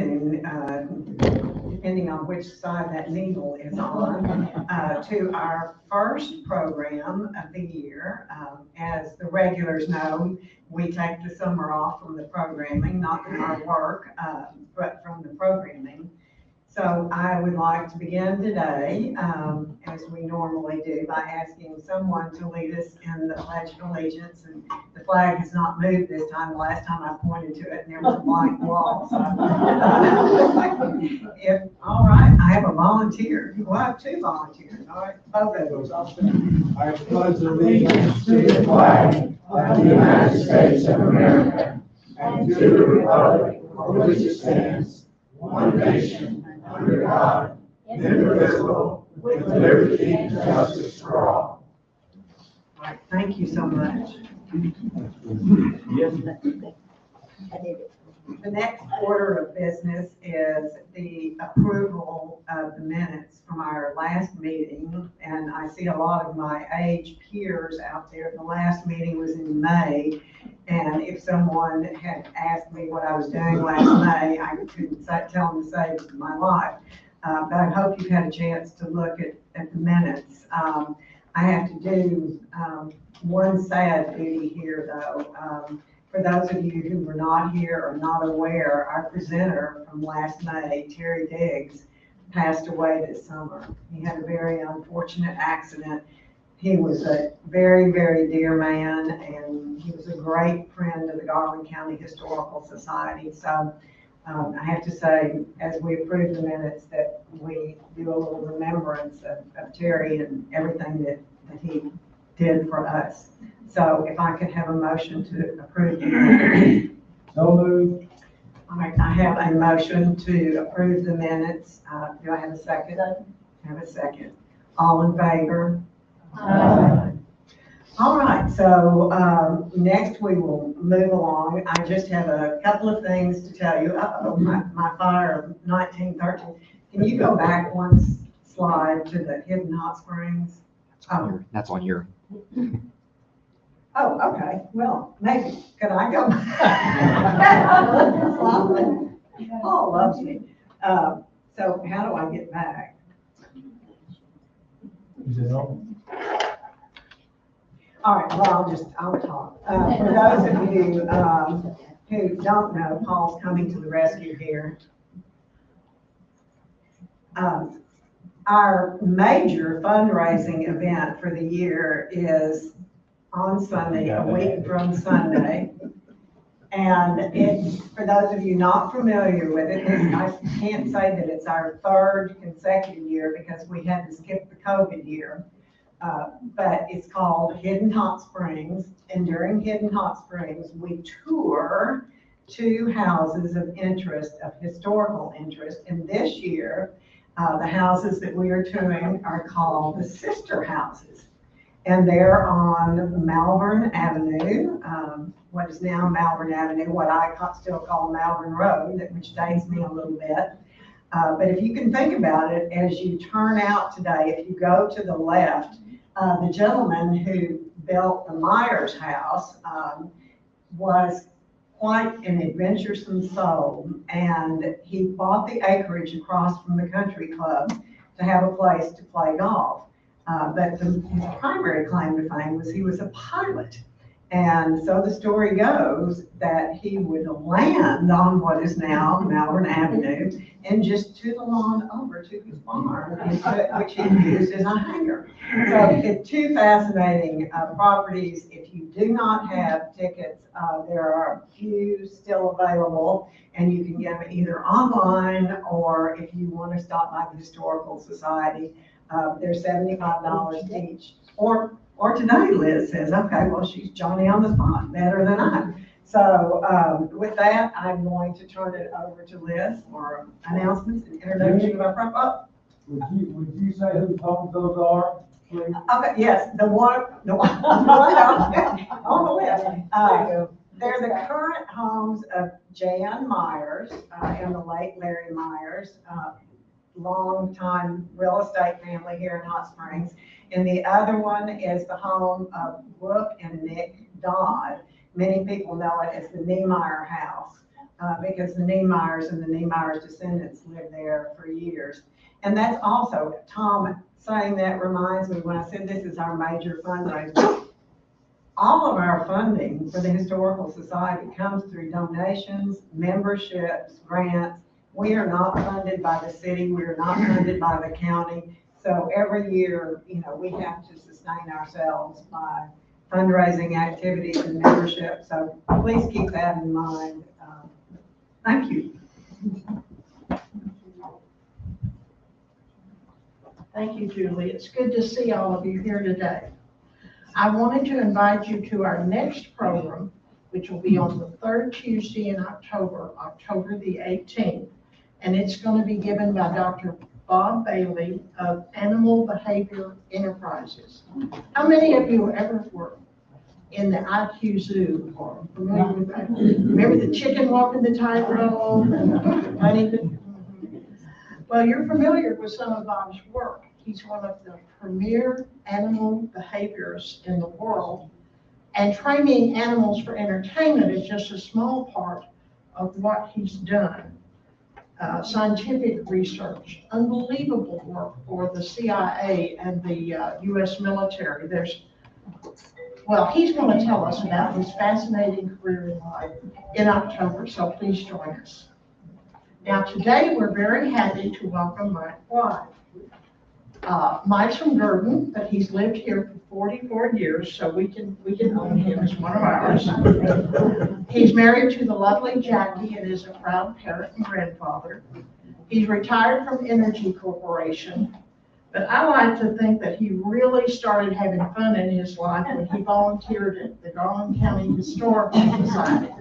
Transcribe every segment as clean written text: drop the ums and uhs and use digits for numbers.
soon, depending on which side that needle is on, to our first program of the year. As the regulars know, we take the summer off from the programming, not from our work, but from the programming. So I would like to begin today, as we normally do, by asking someone to lead us in the Pledge of Allegiance. And the flag has not moved this time. The last time I pointed to it, and there was a blank wall. So, all right, I have a volunteer. Well, I have two volunteers. All right, both of those. I pledge allegiance to the flag of the United States of America and to the republic for which it stands, one nation, under God, indivisible, with liberty and justice for all. All right, thank you so much. Yes. The next order of business is the approval of the minutes from our last meeting. And I see a lot of my age peers out there. The last meeting was in May. And if someone had asked me what I was doing last May, I couldn't tell them to save my life. But I hope you've had a chance to look at the minutes. I have to do one sad duty here, though. For those of you who were not here or not aware, our presenter from last May, Terry Diggs, passed away this summer. He had a very unfortunate accident. He was a very, very dear man, and he was a great friend of the Garland County Historical Society. So I have to say, as we approve the minutes, that we do a little remembrance of Terry and everything that he did for us. So if I could have a motion to approve the minutes. So moved. All right, I have a motion to approve the minutes. Do I have a second? I have a second. All in favor? All right, so next we will move along. I just have a couple of things to tell you. My fire of 1913. Can you go back one slide to the Hidden Hot Springs? That's on your. Oh, okay. Well, maybe. Could I go? Paul loves me. So how do I get back? Is it on? All right, well, I'll talk. For those of you who don't know, Paul's coming to the rescue here. Our major fundraising event for the year is on Sunday, a week from Sunday. And for those of you not familiar with it, I can't say that it's our third consecutive year because we had to skip the COVID year. But it's called Hidden Hot Springs. And during Hidden Hot Springs, we tour two houses of interest, of historical interest. And this year, the houses that we are touring are called the Sister Houses. And they're on Malvern Avenue, what is now Malvern Avenue, what I still call Malvern Road, which dates me a little bit. But if you can think about it, as you turn out today, if you go to the left, the gentleman who built the Myers house was quite an adventuresome soul, and he bought the acreage across from the country club to have a place to play golf. But his primary claim to fame was he was a pilot. And so the story goes that he would land on what is now Malvern Avenue and just toot on over to his farm, which he used as a hangar. So it's two fascinating properties. If you do not have tickets, there are a few still available, and you can get them either online or if you want to stop by the Historical Society, they're $75 each. Or today, Liz says, okay, well, she's Johnny on the spot, better than I. So with that, I'm going to turn it over to Liz for announcements and introduction of our program. Would you say whose homes those are, please? Okay, yes, the one on the left. They're the current homes of Jan Myers and the late Larry Myers, long-time real estate family here in Hot Springs. And the other one is the home of Brooke and Nick Dodd. Many people know it as the Niemeyer house. because the Niemeyers and the Niemeyers descendants lived there for years. And that's also, Tom saying that reminds me, when I said this is our major fundraiser, all of our funding for the Historical Society comes through donations, memberships, grants. We are not funded by the city. We are not funded by the county. So every year, we have to sustain ourselves by fundraising activities and membership. So please keep that in mind. Thank you. Thank you, Julie. It's good to see all of you here today. I wanted to invite you to our next program, which will be on the third Tuesday in October, October the 18th. And it's going to be given by Dr. Bob Bailey of Animal Behavior Enterprises. How many of you ever were in the IQ Zoo or familiar with that? Remember the chicken walking the tightrope and the bunny? Well, you're familiar with some of Bob's work. He's one of the premier animal behaviorists in the world, and training animals for entertainment is just a small part of what he's done. Scientific research, unbelievable work for the CIA and the U.S. military. He's going to tell us about his fascinating career in life in October, so please join us. Now today we're very happy to welcome Mike Blythe. Mike's from Gurdon, but he's lived here for 44 years, so we can own him as one of ours. He's married to the lovely Jackie and is a proud parent and grandfather. He's retired from Entergy Corporation, but I like to think that he really started having fun in his life when he volunteered at the Garland County Historical Society.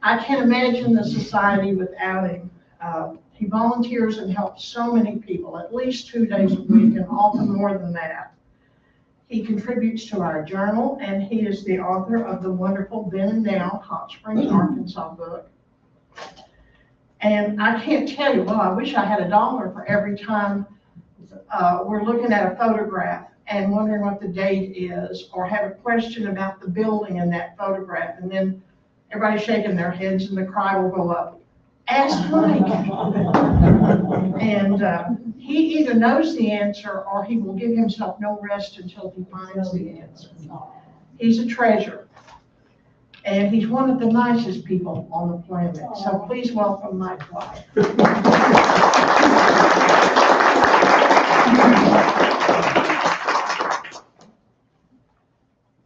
I can't imagine the society without him. He volunteers and helps so many people, at least 2 days a week, and often more than that. He contributes to our journal, and he is the author of the wonderful Then and Now, Hot Springs, Arkansas book. And I can't tell you, I wish I had $1 for every time we're looking at a photograph and wondering what the date is, or have a question about the building in that photograph, and then everybody's shaking their heads and the cry will go up. Ask Mike. And he either knows the answer or he will give himself no rest until he finds the answer. He's a treasure. And he's one of the nicest people on the planet. So please welcome Mike Blythe.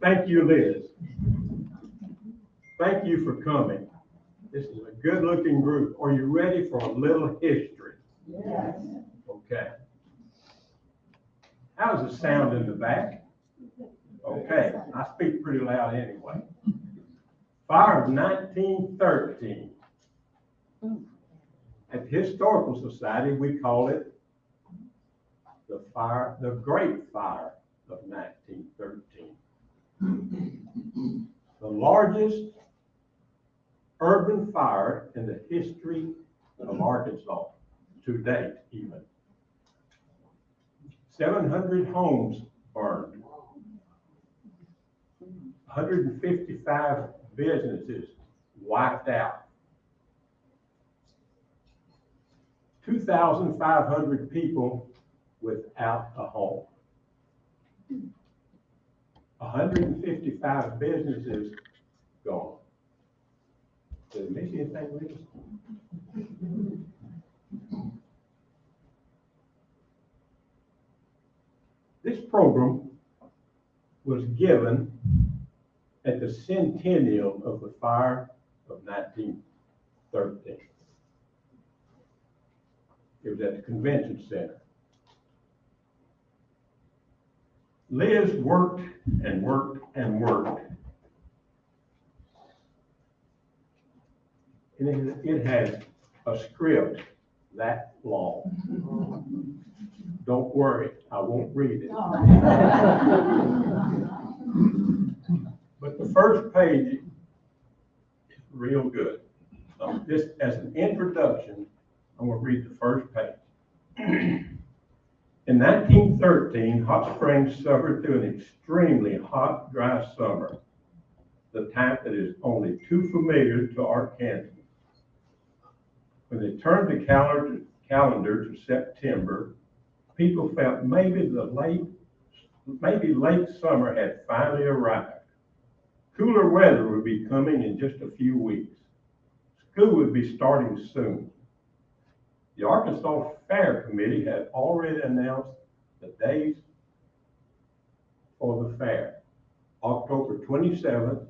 Thank you, Liz. Thank you for coming. This is a good-looking group. Are you ready for a little history? Yes. Okay. How's it sound in the back? Okay, I speak pretty loud anyway. Fire of 1913. At the Historical Society, we call it the Great Fire of 1913. The largest urban fire in the history of Arkansas, to date even. 700 homes burned. 155 businesses wiped out. 2,500 people without a home. 155 businesses gone. Did it miss anything, Liz? This program was given at the centennial of the fire of 1913. It was at the convention center. Liz worked and worked and worked. And it had a script that long. Don't worry, I won't read it. But the first page is real good. Just as an introduction, I'm going to read the first page. In 1913, Hot Springs suffered through an extremely hot, dry summer, the type that is only too familiar to Arkansans. When they turned the calendar to September, people felt maybe late summer had finally arrived. Cooler weather would be coming in just a few weeks. School would be starting soon. The Arkansas Fair Committee had already announced the days for the fair, October 27th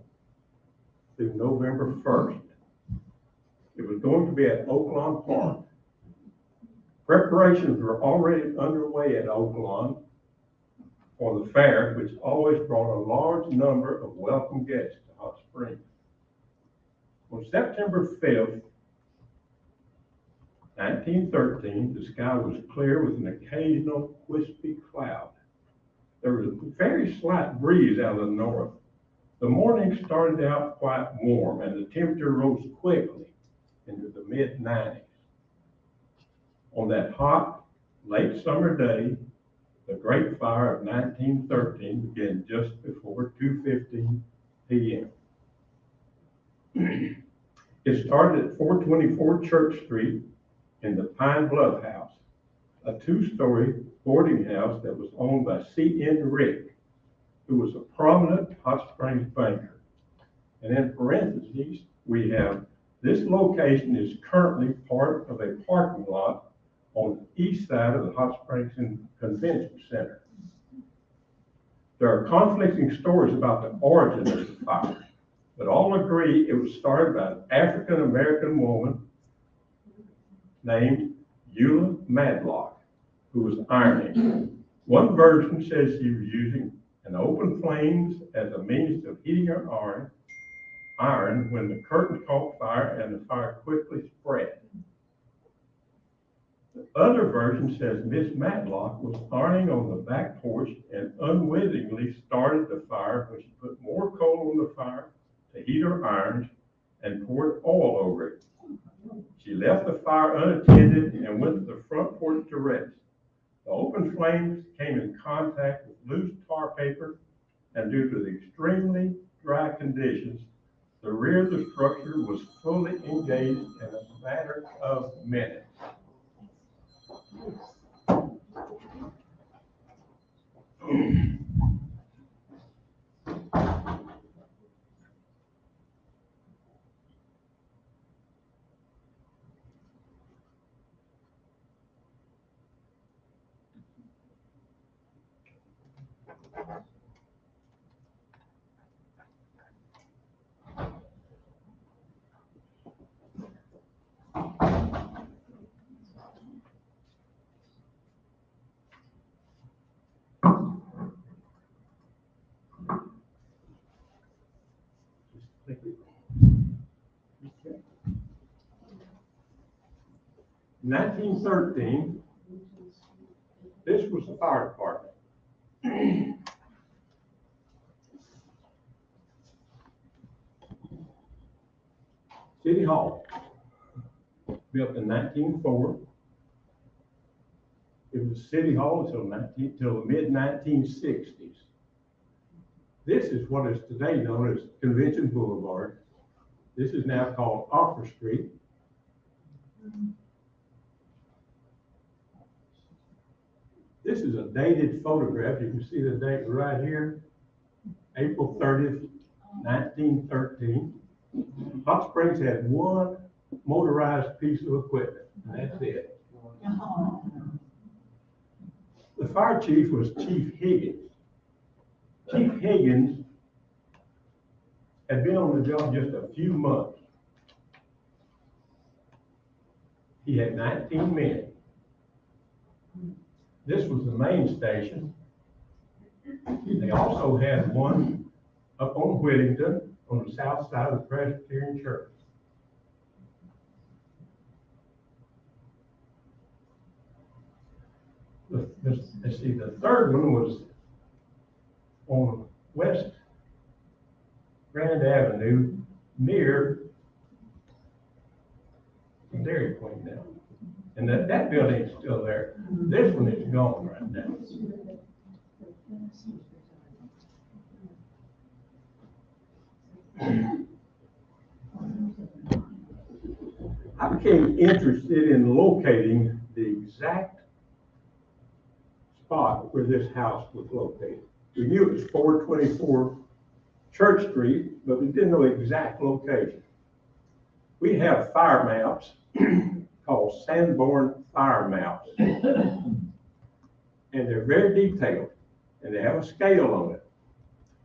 through November 1st. It was going to be at Oaklawn Park. Preparations were already underway at Oaklawn for the fair, which always brought a large number of welcome guests to Hot Springs. On September 5th, 1913, the sky was clear with an occasional wispy cloud. There was a very slight breeze out of the north. The morning started out quite warm and the temperature rose quickly into the mid-90s. On that hot, late summer day, the Great Fire of 1913 began just before 2:15 p.m. It started at 424 Church Street in the Pine Bluff House, a two-story boarding house that was owned by C.N. Rick, who was a prominent Hot Springs banker. And in parentheses, we have, this location is currently part of a parking lot on the east side of the Hot Springs Convention Center. There are conflicting stories about the origin of the fire, but all agree it was started by an African-American woman named Eula Madlock, who was ironing. One version says she was using an open flames as a means of heating her iron when the curtain caught fire and the fire quickly spread. The other version says Miss Matlock was ironing on the back porch and unwittingly started the fire when she put more coal on the fire to heat her irons and poured oil over it. She left the fire unattended and went to the front porch to rest. The open flames came in contact with loose tar paper, and due to the extremely dry conditions, the rear of the structure was fully engaged in a matter of minutes. In 1913, this was the fire department. City Hall, built in 1904. It was City Hall until the mid-1960s. This is what is today known as Convention Boulevard. This is now called Opera Street. This is a dated photograph. You can see the date right here, April 30th, 1913. Hot Springs had one motorized piece of equipment, and that's it. The fire chief was Chief Higgins. Chief Higgins had been on the job just a few months. He had 19 men. This was the main station. They also had one up on Whittington on the south side of the Presbyterian Church. Let's see, the third one was on West Grand Avenue near Dairy Queen now. And that building is still there. This one is gone right now. I became interested in locating the exact spot where this house was located. We knew it was 424 Church Street, but we didn't know the exact location. We have fire maps called Sanborn fire maps. And they're very detailed, and they have a scale on it.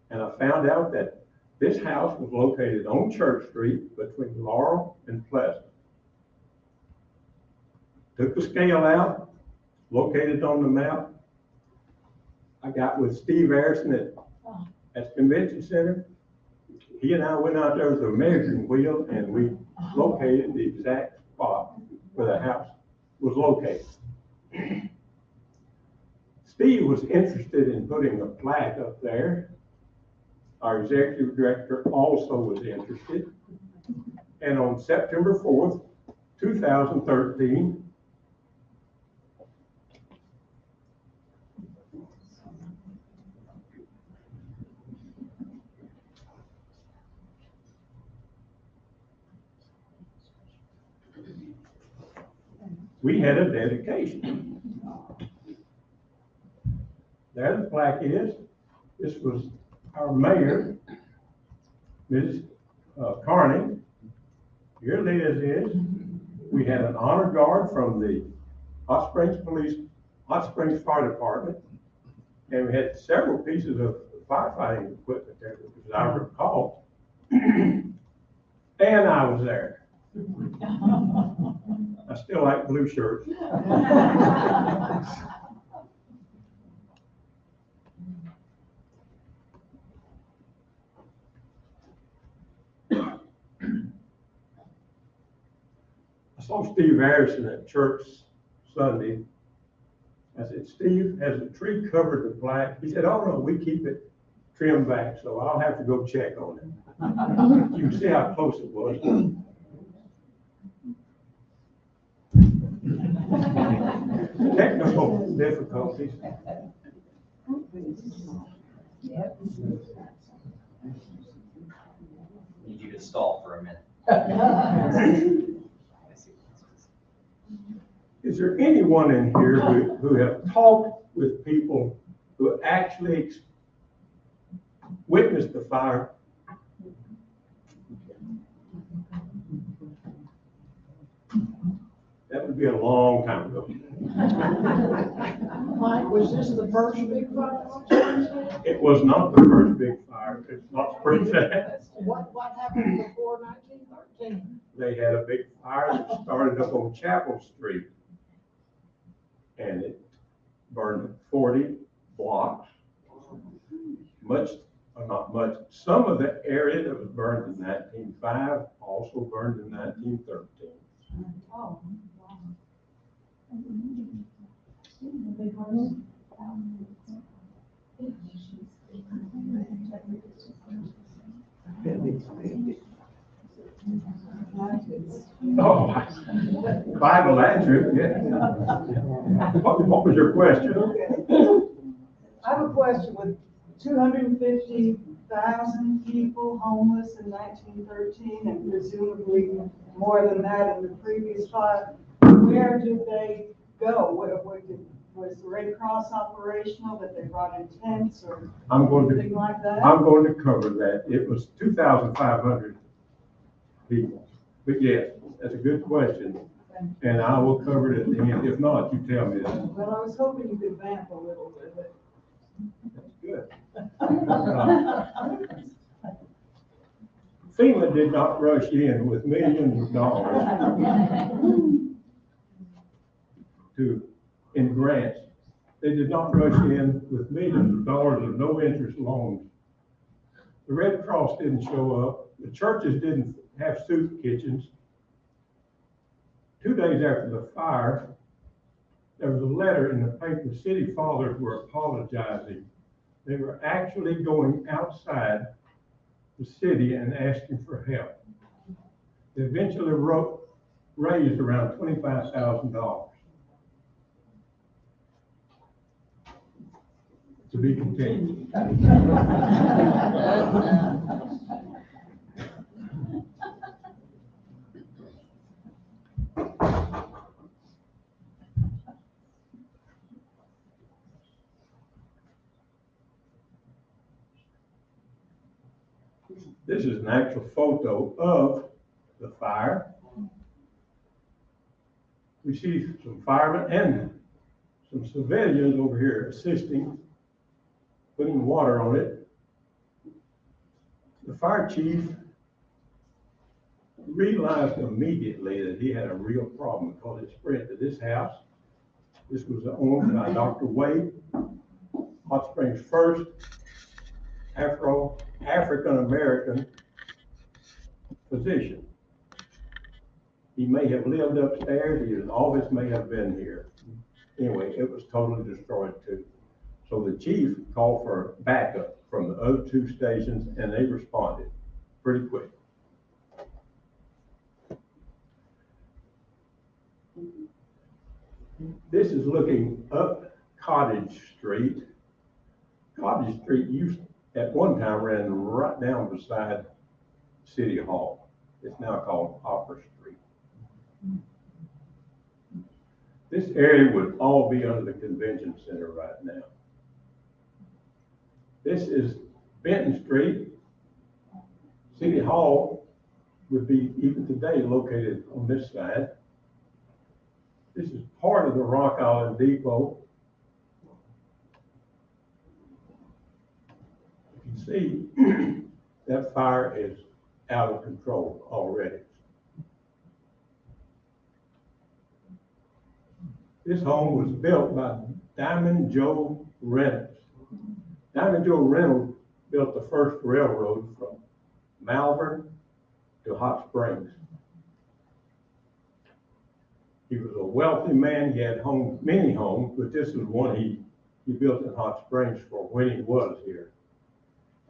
And I found out that this house was located on Church Street between Laurel and Pleasant. Took the scale out, located on the map. I got with Steve Harrison at the convention center. He and I went out there with a measuring wheel, and we located the exact spot where the house was located. Steve was interested in putting a plaque up there. Our executive director also was interested. And on September 4th, 2013, we had a dedication. There the plaque is. This was our mayor, Ms. Carney. Here Liz is. We had an honor guard from the Hot Springs Fire Department, and we had several pieces of firefighting equipment there, as I recall. And I was there. I still like blue shirts. I saw Steve Harrison at church Sunday. I said, Steve, has the tree covered the plaque? He said, oh no, we keep it trimmed back, so I'll have to go check on it. You can see how close it was. Technical difficulties. Need you to stall for a minute. Is there anyone in here who have talked with people who actually witnessed the fire? That would be a long time ago. Mike, was this the first big fire? It was not the first big fire. It's not pretty fast. What happened before 1913? They had a big fire that started up on Chapel Street. And it burned 40 blocks. Not much. Some of the area that was burned in 1905 also burned in 1913. Oh, Oh, Bible answer, yeah. What was your question? I have a question. With 250,000 people homeless in 1913 and presumably more than that in the previous fire, where did they go? Was the Red Cross operational, that they brought in tents or anything like that? I'm going to cover that. It was 2,500 people. But yes, that's a good question. And I will cover it at the end. If not, you tell me that. Well, I was hoping you could vamp a little bit. That's good. FEMA did not rush in with millions of dollars in grants. They did not rush in with millions of dollars of no interest loans. The Red Cross didn't show up. The churches didn't have soup kitchens. 2 days after the fire, there was a letter in the paper. The city fathers were apologizing. They were actually going outside the city and asking for help. They eventually raised around $25,000. To be continued. This is an actual photo of the fire. We see some firemen and some civilians over here assisting, putting water on it. The fire chief realized immediately that he had a real problem because it spread to this house. This was owned by Dr. Wade, Hot Springs' first African-American physician. He may have lived upstairs, his office may have been here. Anyway, it was totally destroyed too. So the chief called for backup from the other two stations and they responded pretty quick. This is looking up Cottage Street. Cottage Street at one time ran right down beside City Hall. It's now called Opera Street. This area would all be under the convention center right now. This is Benton Street. City Hall would be, even today, located on this side. This is part of the Rock Island Depot. You can see that fire is out of control already. This home was built by Diamond Joe Reynolds. Diamond Joe Reynolds built the first railroad from Malvern to Hot Springs. He was a wealthy man. He had many homes, but this is one he built in Hot Springs for when he was here.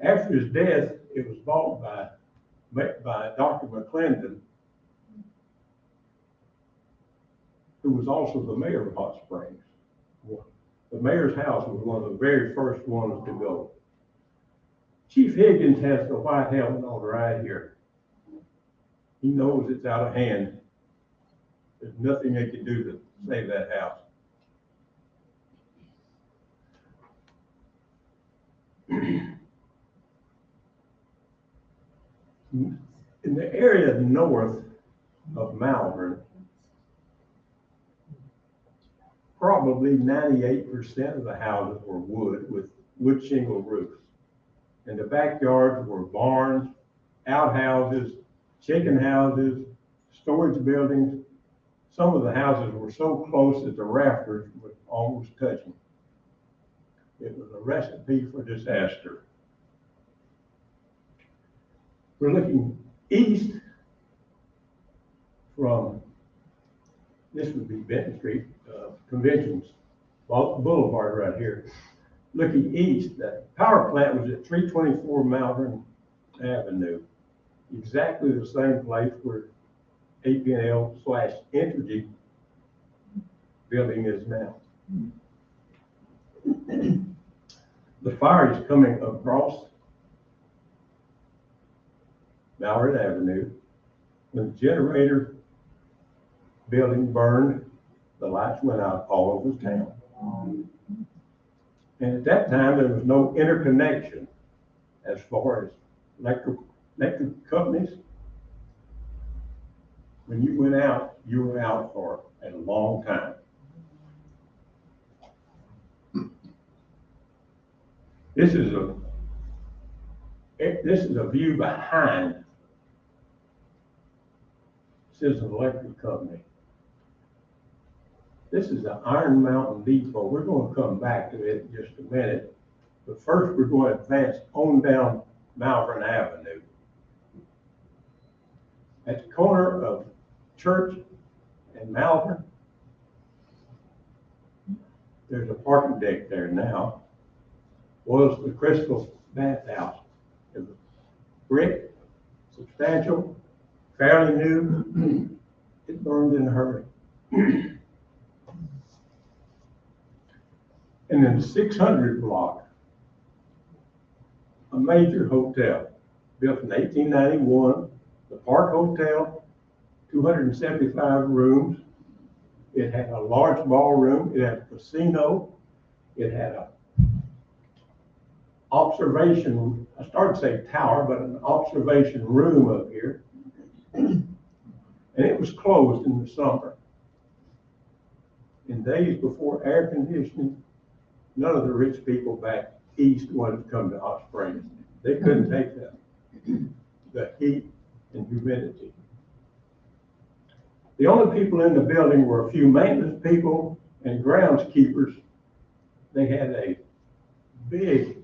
After his death, it was bought by Dr. McClendon, who was also the mayor of Hot Springs. The mayor's house was one of the very first ones to go. Chief Higgins has the white helmet on right here. He knows it's out of hand. There's nothing they can do to save that house. In the area north of Malvern, probably 98% of the houses were wood with wood shingle roofs. And the backyards were barns, outhouses, chicken houses, storage buildings. Some of the houses were so close that the rafters were almost touching. It was a recipe for disaster. We're looking east from, this would be Benton Street, Conventions Boulevard right here. Looking east, the power plant was at 324 Malvern Avenue, exactly the same place where APNL/Entergy building is now. The fire is coming across Malvern Avenue. When the generator building burned, the lights went out all over town. And at that time, there was no interconnection as far as electric companies. When you went out, you were out for a long time. This is a view behind Citizen Electric Company. This is the Iron Mountain Depot. We're going to come back to it in just a minute. But first, we're going to advance on down Malvern Avenue. At the corner of Church and Malvern, there's a parking deck there now. Was the Crystal Bathhouse. It was brick, substantial, fairly new. It burned in a hurry. And in the 600 block, a major hotel built in 1891, the Park Hotel, 275 rooms. It had a large ballroom. It had a casino. It had a observation, I started to say tower, but an observation room up here. And it was closed in the summer. In days before air conditioning, none of the rich people back east wanted to come to Hot Springs. They couldn't take the heat and humidity. The only people in the building were a few maintenance people and groundskeepers. They had a big,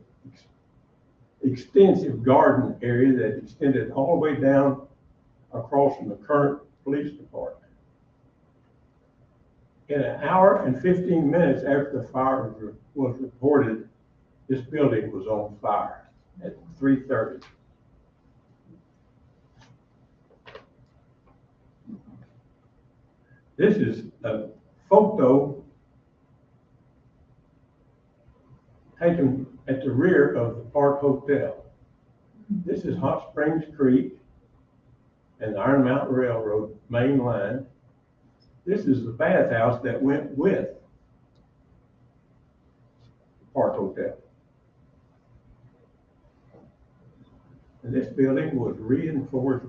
extensive garden area that extended all the way down across from the current police department. In an hour and 15 minutes after the fire was reported, this building was on fire at 3:30. This is a photo taken at the rear of the Park Hotel. This is Hot Springs Creek and the Iron Mountain Railroad main line. This is the bathhouse that went with the Park Hotel. And this building was reinforced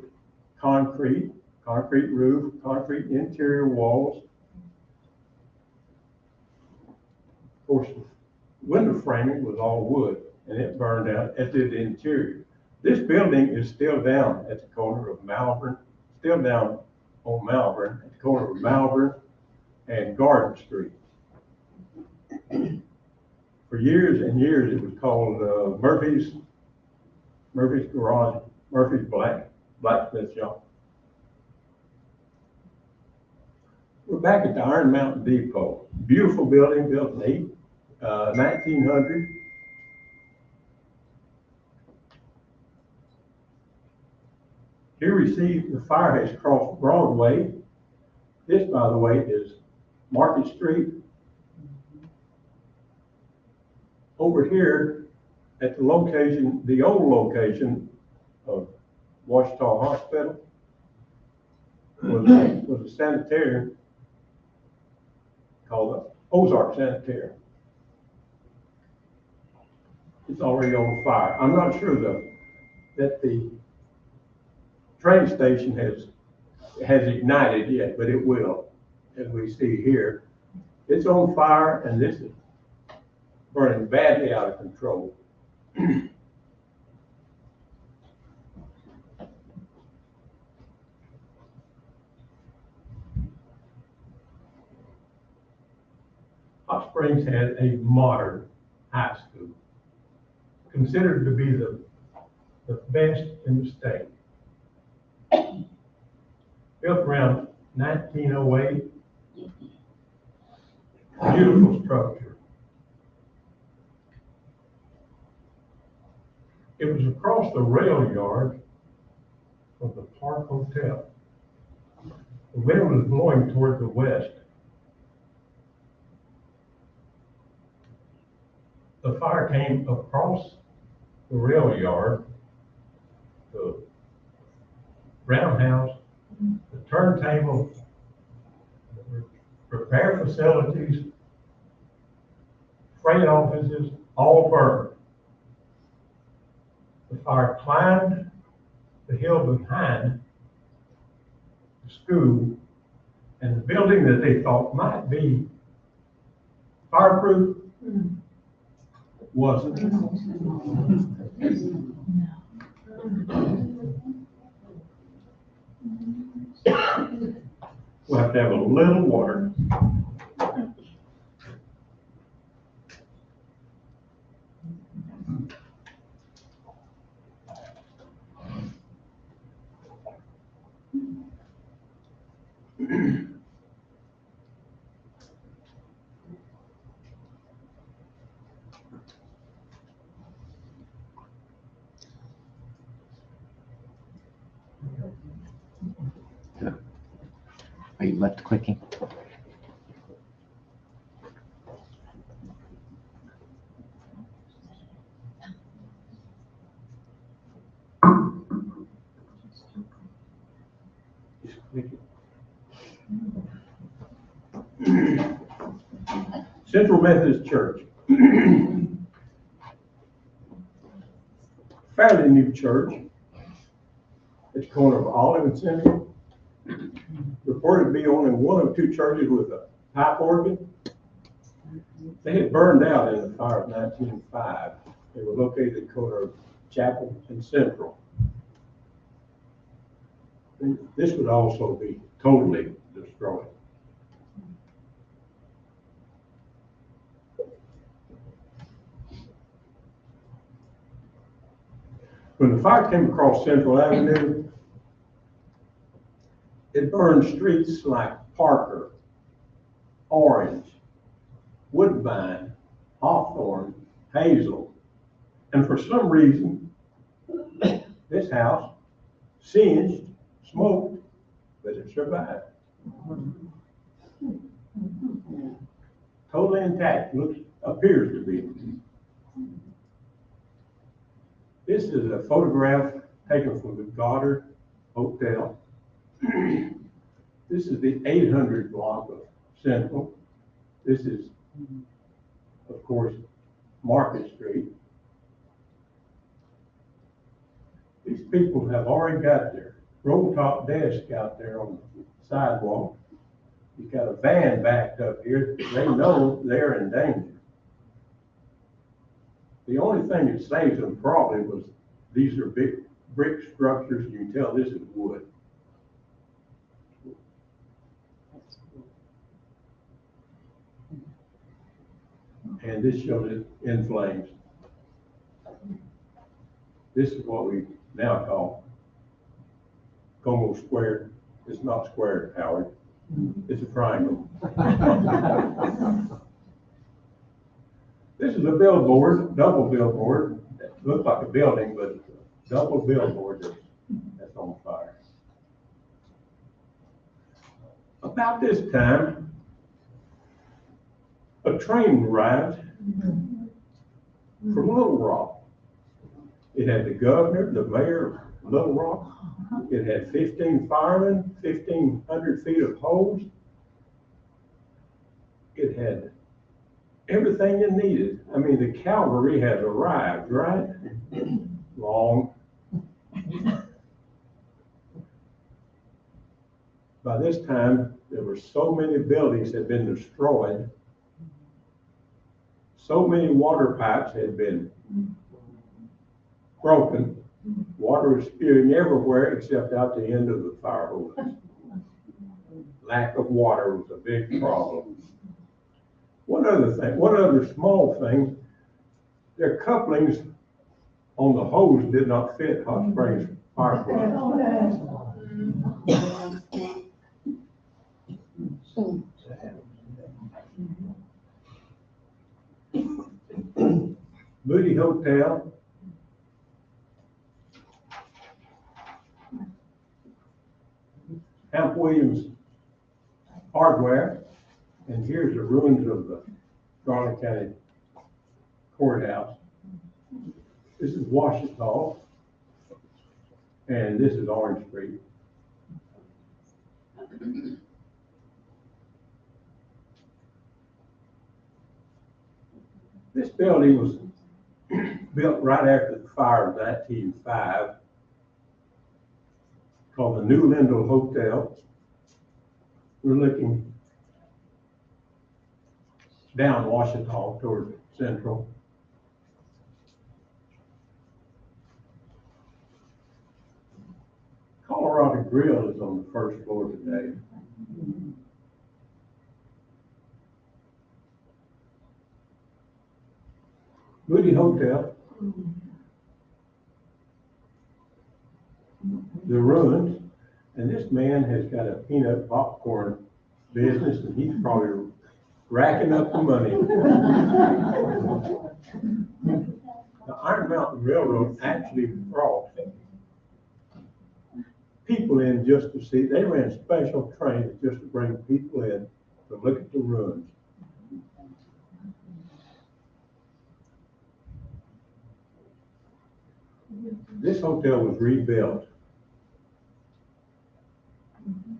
concrete roof, concrete interior walls. Of course, the window framing was all wood, and it burned out, as did the interior. This building is still down at the corner of Malvern, still down on Malvern, at the corner of Malvern and Garden Street. For years and years, it was called Murphy's Garage, Murphy's Blacksmith Shop. We're back at the Iron Mountain Depot. Beautiful building, built in 1900. Here we see the fire has crossed Broadway. This, by the way, is Market Street. Over here at the location, the old location of Washita Hospital was a sanitarium called the Ozark Sanitarium. It's already on fire. I'm not sure though that the train station has ignited yet, but it will, as we see here. It's on fire, and this is burning badly out of control. Hot Springs has a modern high school, considered to be the best in the state. Built around 1908, beautiful structure. It was across the rail yard of the Park Hotel. The wind was blowing toward the west. The fire came across the rail yard, the roundhouse, the turntable, repair facilities, freight offices, all burned. The fire climbed the hill behind the school, and the building that they thought might be fireproof wasn't. We'll have to have a little water. Are you left clicking? Just click it. Central Methodist Church. fairly new church at the corner of Olive and Central. Reported to be only one of two churches with a pipe organ. They had burned out in the fire of 1905. They were located at the corner of Chapel and Central. And this would also be totally destroyed. When the fire came across Central Avenue, it burned streets like Parker, Orange, Woodbine, Hawthorne, Hazel, and for some reason, this house singed, smoked, but it survived. Totally intact, appears to be. This is a photograph taken from the Goddard Hotel. This is the 800 block of Central. This is, of course, Market Street. These people have already got their roll-top desk out there on the sidewalk. You've got a van backed up here. They know they're in danger. The only thing that saves them probably was these are big brick structures. You can tell this is wood. And this shows it in flames. This is what we now call Como Square. It's not square, Howard. It's a triangle. This is a billboard, double billboard. It looks like a building, but it's a double billboard that's on fire. About this time, a train arrived from Little Rock. It had the governor, the mayor of Little Rock. It had 15 firemen, 1,500 feet of hose. It had everything it needed. I mean, the cavalry had arrived, right? Wrong. By this time, there were so many buildings had been destroyed. So many water pipes had been broken. Water was spewing everywhere except out the end of the fire hose. Lack of water was a big problem. One other small thing, their couplings on the hose did not fit Hot Springs fire plant. Moody Hotel. Hamp Williams Hardware, and here's the ruins of the Garland County Courthouse. This is Washita, and this is Orange Street. This building was built right after the fire of 1905, called the New Lindell Hotel. We're looking down Washita toward Central. Colorado Grill is on the first floor today. Moody Hotel. The ruins, and this man has got a peanut popcorn business, and he's probably racking up the money. The Iron Mountain Railroad actually brought people in just to see. They ran special trains just to bring people in to look at the ruins. This hotel was rebuilt.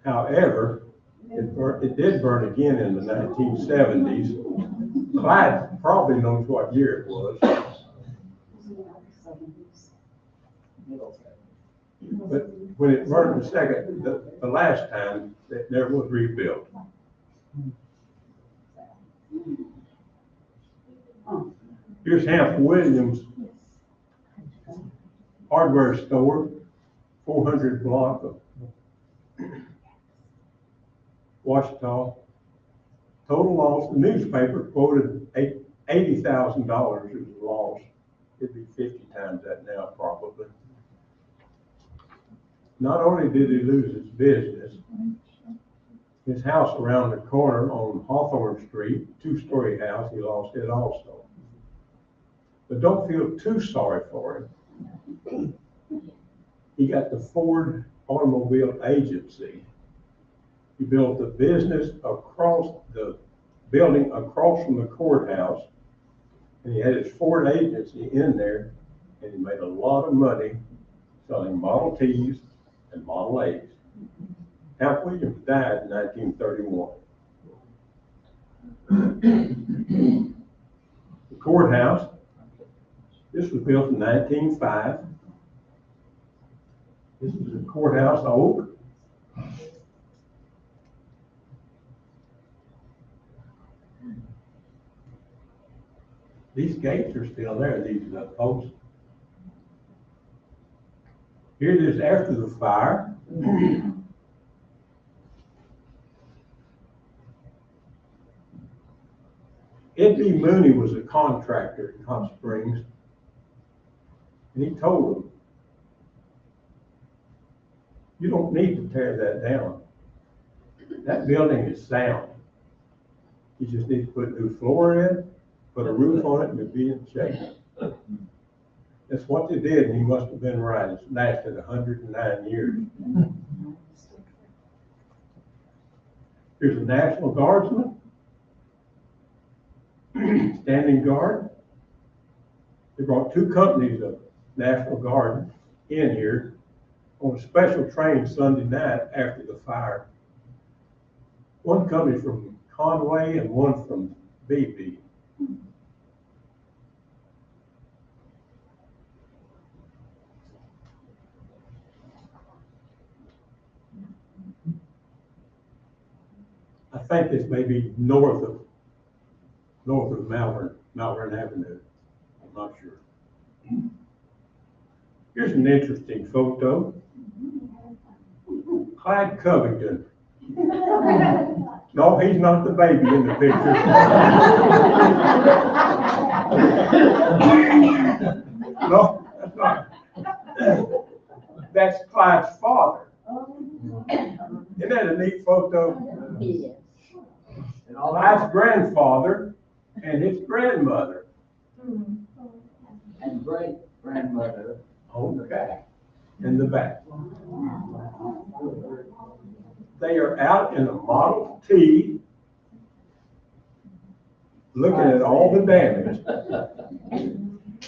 However, it did burn again in the 1970s. Clyde probably knows what year it was. But when it burned the last time, it never was rebuilt. Here's Hamp Williams hardware store, 400 block of Washita. Total loss, the newspaper quoted $80,000 as a loss. It'd be 50 times that now probably. Not only did he lose his business, his house around the corner on Hawthorne Street, two-story house, he lost it also. But don't feel too sorry for him. He got the Ford Automobile Agency. He built a business across the building across from the courthouse, and he had his Ford agency in there, and he made a lot of money selling Model Ts and Model A's. Hamp Williams died in 1931. The courthouse, this was built in 1905. This is the courthouse old. These gates are still there, these posts. Here it is after the fire. Ed B. Mooney was a contractor in Hot Springs, and he told them, you don't need to tear that down. That building is sound. You just need to put new floor in, put a roof on it, and it'll be in shape. That's what they did, and he must have been right. It's lasted 109 years. Here's a National Guardsman, standing guard. They brought two companies of National Guard in here on a special train Sunday night after the fire. One company from Conway and one from BP. I think this may be north of Malvern Avenue. I'm not sure. Here's an interesting photo. Clyde Covington. No, he's not the baby in the picture. No, that's not. That's Clyde's father. Isn't that a neat photo? Yes. Clyde's grandfather and his grandmother. And great grandmother. Okay. In the back. They are out in a Model T, looking at all the damage.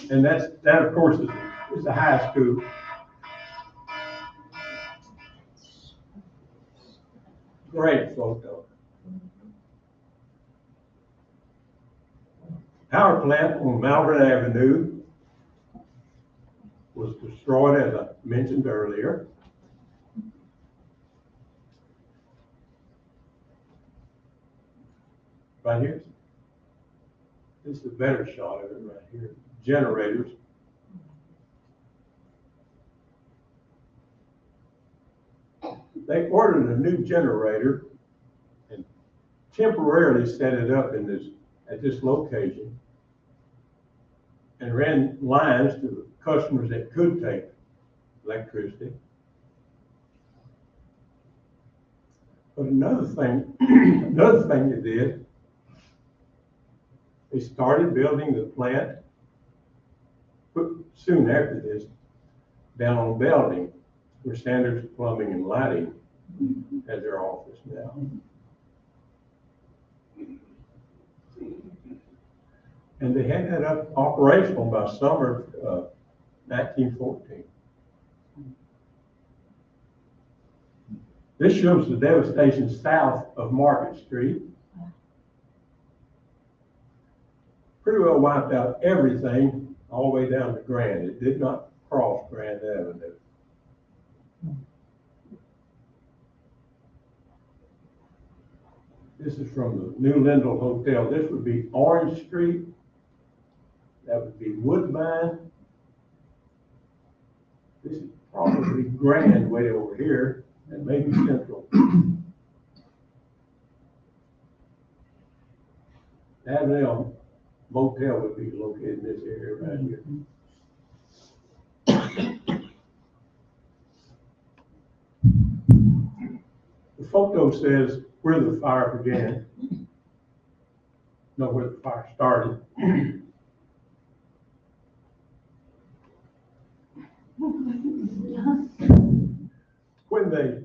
And that of course is the high school. Great photo. Power plant on Malvern Avenue was destroyed, as I mentioned earlier. Right here. This is a better shot of it right here. Generators. They ordered a new generator and temporarily set it up at this location and ran lines to the customers that could take electricity. But another thing they did, they started building the plant soon after this down on Belding, where Standards Plumbing and Lighting has their office now. And they had that up operational by summer of 1914. This shows the devastation south of Market Street. Pretty well wiped out everything all the way down to Grand. It did not across Grand Avenue. This is from the New Lindell Hotel. This would be Orange Street. That would be Woodbine. This is probably Grand way over here, and maybe Central. The Avondale Motel would be located in this area right here. The photo says where the fire began, not where the fire started. When they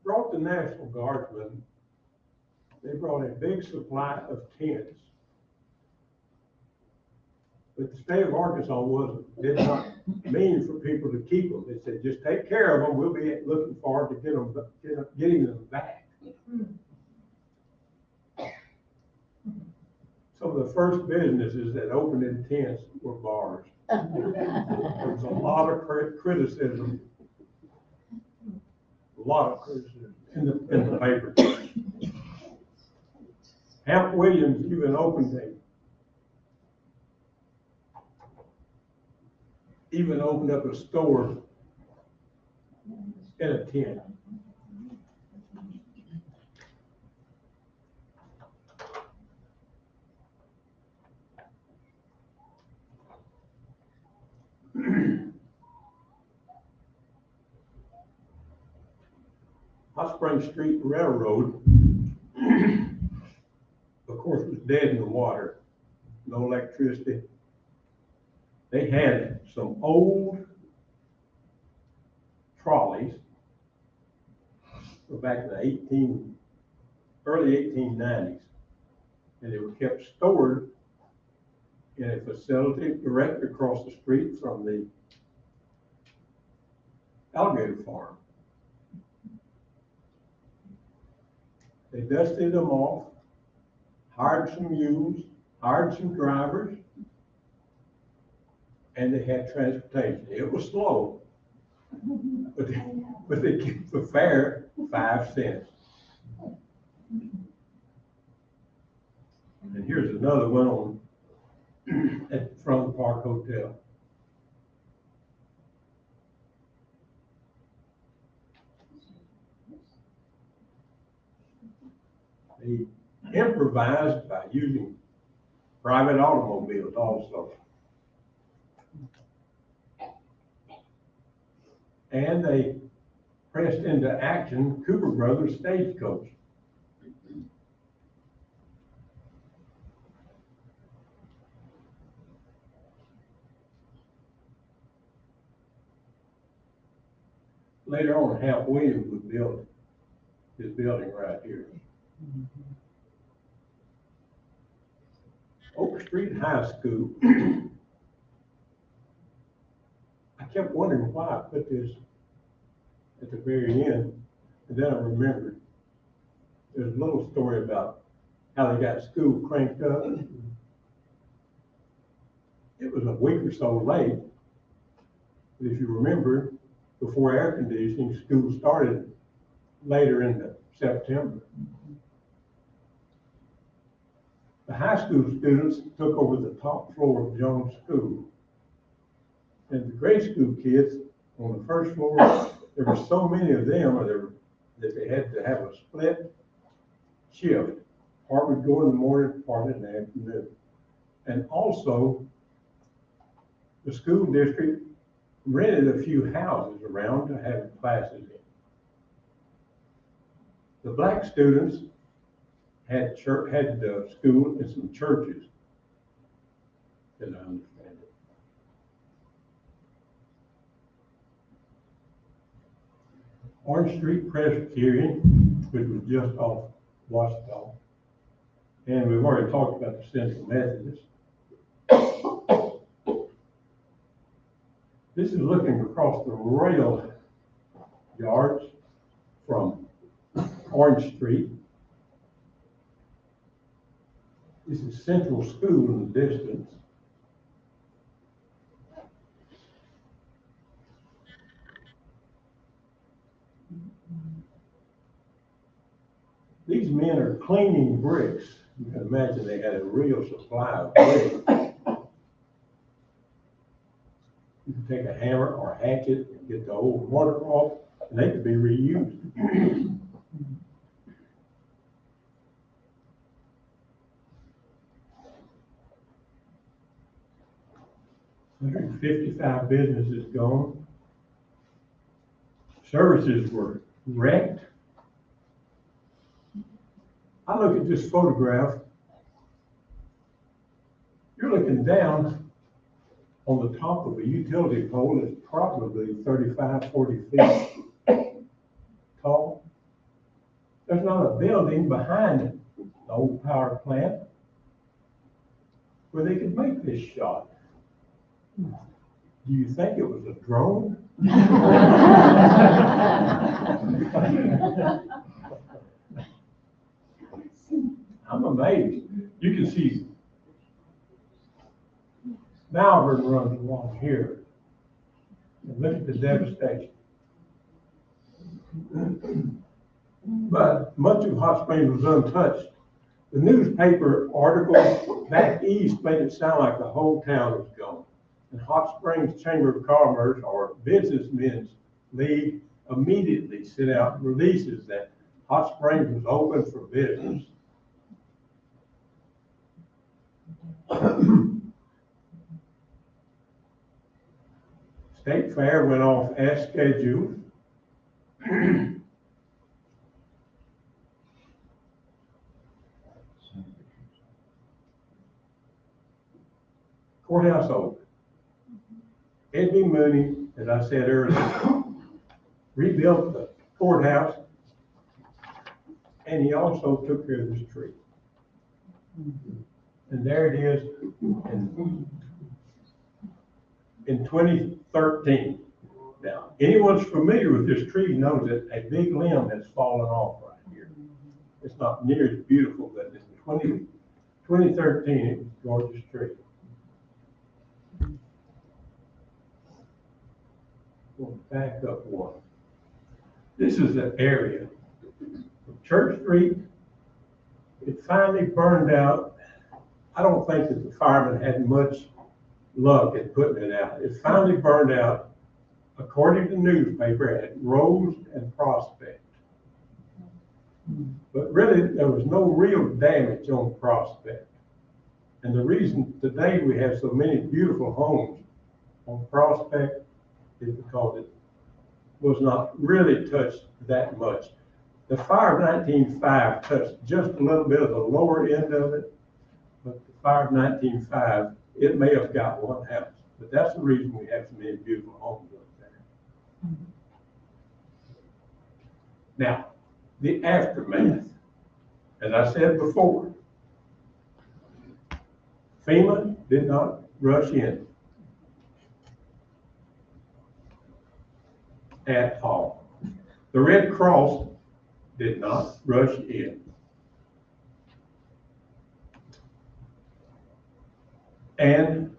brought the National Guardsmen, they brought a big supply of tents. But the state of Arkansas did not mean for people to keep them. They said, just take care of them. We'll be looking forward to getting them back. Some of the first businesses that opened in tents were bars. There was a lot of criticism, in the paper. Hamp Williams even opened up a store in a tent. Hot Spring Street Railroad, of course, was dead in the water. No electricity. They had some old trolleys back in the early 1890s, and they were kept stored in a facility directly across the street from the alligator farm. They dusted them off, hired some mules, hired some drivers, and they had transportation. It was slow, but they kept the fare 5 cents. And here's another one on at front of the Park Hotel. They improvised by using private automobiles also. And they pressed into action Cooper Brothers Stagecoach. Later on, Hamp Williams would build his building right here. Oak Street High School. I kept wondering why I put this at the very end, and then I remembered there's a little story about how they got school cranked up. It was a week or so late, but if you remember, before air conditioning, school started later in September. The high school students took over the top floor of Jones School. And the grade school kids on the first floor, there were so many of them that they had to have a split shift. Part would go in the morning, part in the afternoon. And also, the school district rented a few houses around to have classes in. The black students had school in some churches, as I understand it. Orange Street Presbyterian, which was just off Washita, and we've already talked about the Central Methodist. This is looking across the rail yards from Orange Street. This is Central School in the distance. cleaning bricks, you can imagine they had a real supply of bricks. You could take a hammer or a hatchet and get the old mortar off, and they could be reused. 155 businesses gone. Services were wrecked. I look at this photograph. You're looking down on the top of a utility pole that's probably 35, 40 feet tall. There's not a building behind the old power plant where they could make this shot. Do you think it was a drone? I'm amazed. You can see Malvern runs along here. And look at the devastation. But much of Hot Springs was untouched. The newspaper article back east made it sound like the whole town was gone. And Hot Springs Chamber of Commerce, or Businessmen's League, immediately sent out releases that Hot Springs was open for business. State Fair went off as scheduled. Courthouse open. Eddie Mooney, as I said earlier, rebuilt the courthouse, and he also took care of this tree. And there it is in 2013. Now, anyone's familiar with this tree knows that a big limb has fallen off right here. It's not near as beautiful, but in 2013, it was a gorgeous tree. We'll back up one. This is the area of Church Street. It finally burned out. I don't think that the firemen had much luck at putting it out. It finally burned out, according to the newspaper, at Rose and Prospect. But really, there was no real damage on Prospect. And the reason today we have so many beautiful homes on Prospect is because it was not really touched that much. The fire of 1905 touched just a little bit of the lower end of it, but the fire of 1905, it may have got one house. But that's the reason we have so many beautiful homes up there. Now, the aftermath, as I said before, FEMA did not rush in at all. The Red Cross did not rush in. And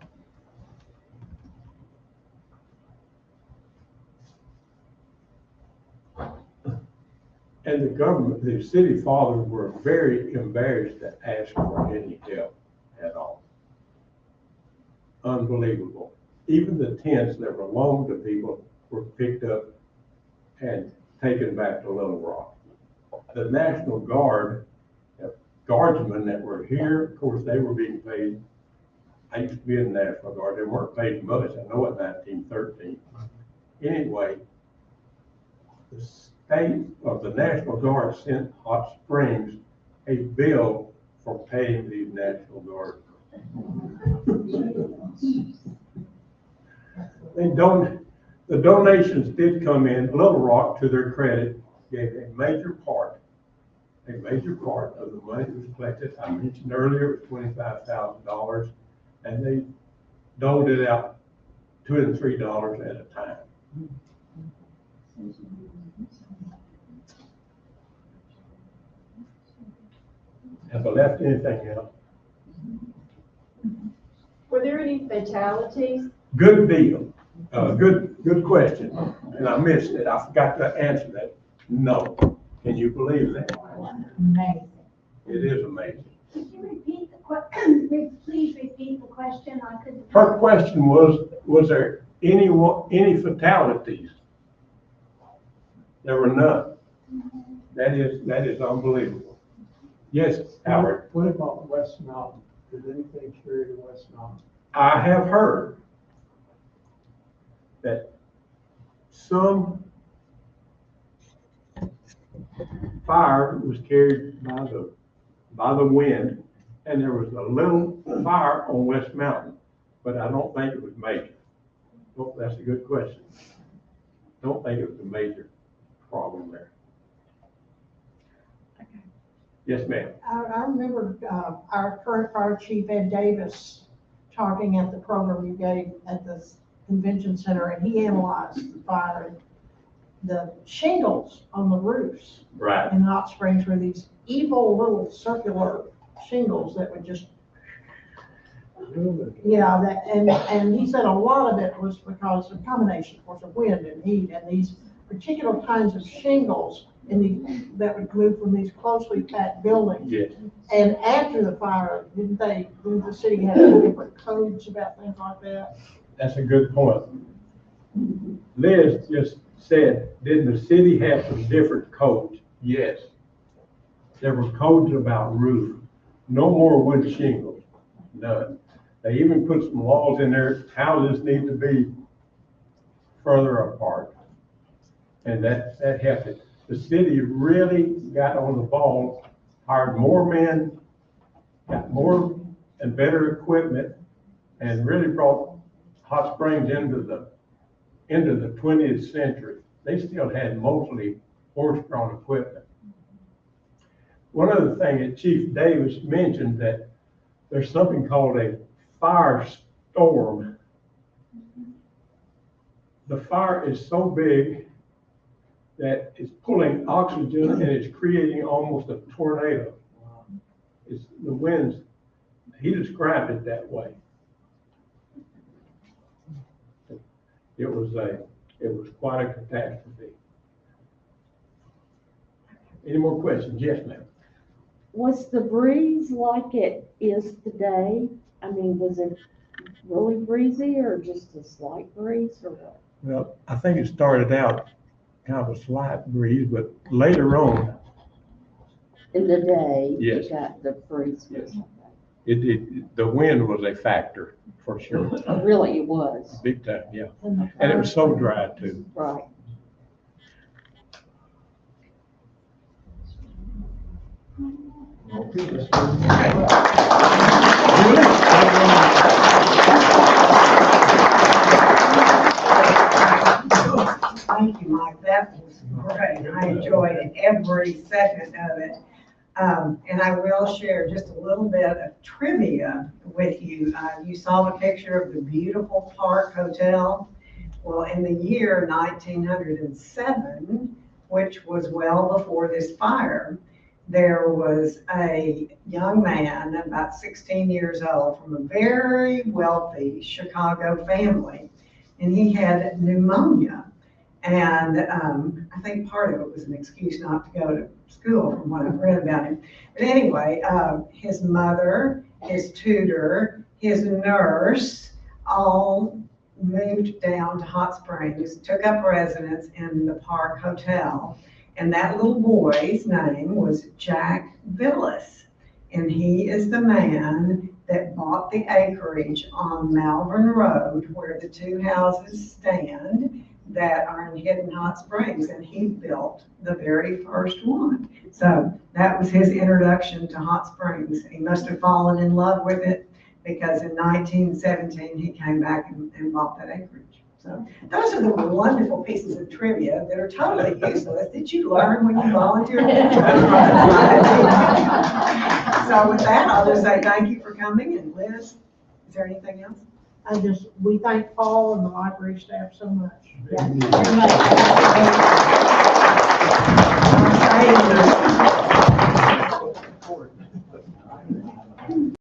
the government, the city fathers were very embarrassed to ask for any help at all. Unbelievable. Even the tents that were loaned to people were picked up and taken back to Little Rock. The National Guard, guardsmen that were here, of course, they were being paid. I used to be in the National Guard. They weren't paid much, I know, in 1913. Anyway, the state of the National Guard sent Hot Springs a bill for paying these National Guard. The donations did come in. Little Rock, to their credit, gave a major part of the money that was collected. I mentioned earlier it was $25,000, and they doled it out $2 and $3 at a time. Have I left anything out? Were there any fatalities? Good deal. Good question. And I missed it. I forgot to answer that. No. Can you believe that? Amazing. It is amazing. Could you repeat the please repeat the question? I couldn't. Her question was there any fatalities? There were none. That is unbelievable. Yes, Howard. What about West Mountain? Did anything carry to West Mountain? I have heard that some fire was carried by the wind, and there was a little fire on West Mountain, but I don't think it was major. Oh, that's a good question. Don't think it was a major problem there. Yes, ma'am. I remember, our current fire chief, Ed Davis, talking at the program you gave at the convention center, and he analyzed the fire and the shingles on the roofs Right. in Hot Springs were these evil little circular shingles that would just, and he said a lot of it was because of combination, of course, of wind and heat, and these particular kinds of shingles that would move from these closely packed buildings. Yes. And after the fire, didn't the city have different codes about things like that? That's a good point. Liz just said, didn't the city have some different codes? Yes. There were codes about roof, no more wood shingles, none. They even put some laws in there, houses need to be further apart. And that helped it. The city really got on the ball, hired more men, got more and better equipment, and really brought Hot Springs into the 20th century. They still had mostly horse-drawn equipment. One other thing that Chief Davis mentioned, that there's something called a firestorm. The fire is so big that it's pulling oxygen and it's creating almost a tornado. It's the winds, he described it that way. It was quite a catastrophe. Any more questions? Yes, ma'am. Was the breeze like it is today? I mean, was it really breezy or just a slight breeze or what? Well, I think it started out kind of a slight breeze, but later on, In the day? Yes. It got the breeze. Yes. The wind was a factor for sure. Really, it was. Big time, yeah. And it was so dry too. Right. Thank you, Mike. That was great. I enjoyed it, every second of it. And I will share just a little bit of trivia with you. You saw the picture of the beautiful Park Hotel. Well, in the year 1907, which was well before this fire, there was a young man, about 16 years old, from a very wealthy Chicago family, and he had pneumonia. And I think part of it was an excuse not to go to school, from what I've read about him. But anyway, his mother, his tutor, his nurse, all moved down to Hot Springs, took up residence in the Park Hotel. And that little boy's name was Jack Billis. And he is the man that bought the acreage on Malvern Road where the two houses stand that are in Hidden Hot Springs, and he built the very first one. So that was his introduction to Hot Springs. He must have fallen in love with it, because in 1917 he came back and bought that acreage. So those are the wonderful pieces of trivia that are totally useless that you learn when you volunteer. So with that, I'll just say thank you for coming. And Liz, is there anything else? We thank Paul and the library staff so much. Yeah.